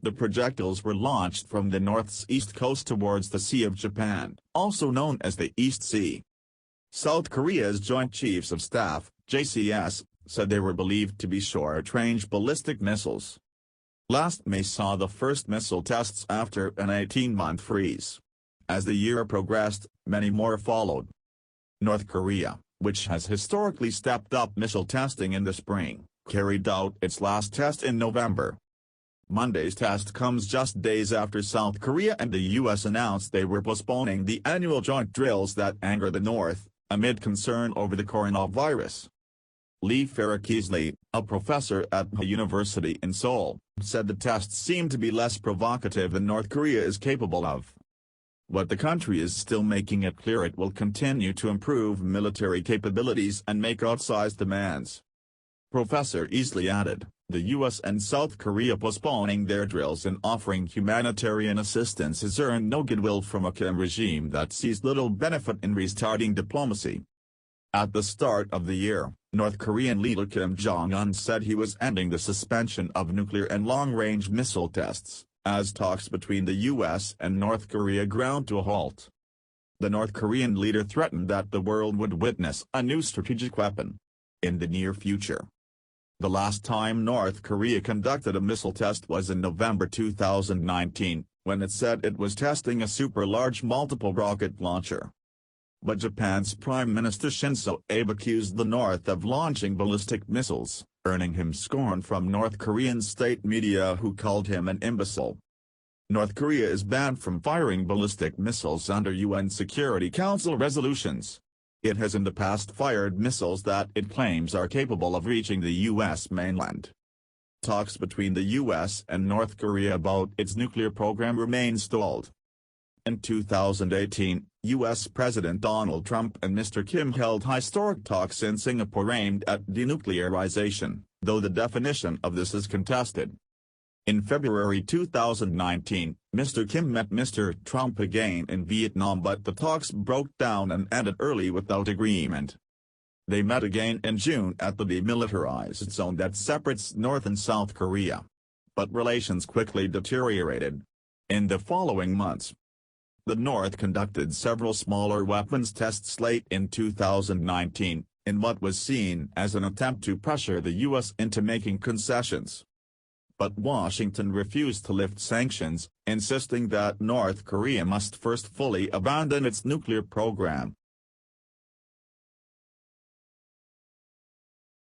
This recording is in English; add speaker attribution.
Speaker 1: The projectiles were launched from the North's east coast towards the Sea of Japan, also known as the East Sea. South Korea's Joint Chiefs of Staff, JCS, said they were believed to be short-range ballistic missiles. Last May saw the first missile tests after an 18-month freeze. As the year progressed, many more followed. North Korea, which has historically stepped up missile testing in the spring, carried out its last test in November. Monday's test comes just days after South Korea and the U.S. announced they were postponing the annual joint drills that anger the North, amid concern over the coronavirus. Lee Farrakizli, a professor at the university in Seoul, said the tests seem to be less provocative than North Korea is capable of. But the country is still making it clear it will continue to improve military capabilities and make outsized demands. Professor Easley added, the U.S. and South Korea postponing their drills and offering humanitarian assistance has earned no goodwill from a Kim regime that sees little benefit in restarting diplomacy. At the start of the year, North Korean leader Kim Jong-un said he was ending the suspension of nuclear and long-range missile tests, as talks between the U.S. and North Korea ground to a halt. The North Korean leader threatened that the world would witness a new strategic weapon in the near future. The last time North Korea conducted a missile test was in November 2019, when it said it was testing a super-large multiple rocket launcher. But Japan's Prime Minister Shinzo Abe accused the North of launching ballistic missiles, earning him scorn from North Korean state media who called him an imbecile. North Korea is banned from firing ballistic missiles under UN Security Council resolutions. It has in the past fired missiles that it claims are capable of reaching the U.S. mainland. Talks between the U.S. and North Korea about its nuclear program remain stalled. In 2018, U.S. President Donald Trump and Mr. Kim held historic talks in Singapore aimed at denuclearization, though the definition of this is contested. In February 2019, Mr. Kim met Mr. Trump again in Vietnam, but the talks broke down and ended early without agreement. They met again in June at the demilitarized zone that separates North and South Korea. But relations quickly deteriorated. In the following months, the North conducted several smaller weapons tests late in 2019, in what was seen as an attempt to pressure the U.S. into making concessions. But Washington refused to lift sanctions, insisting that North Korea must first fully abandon its nuclear program.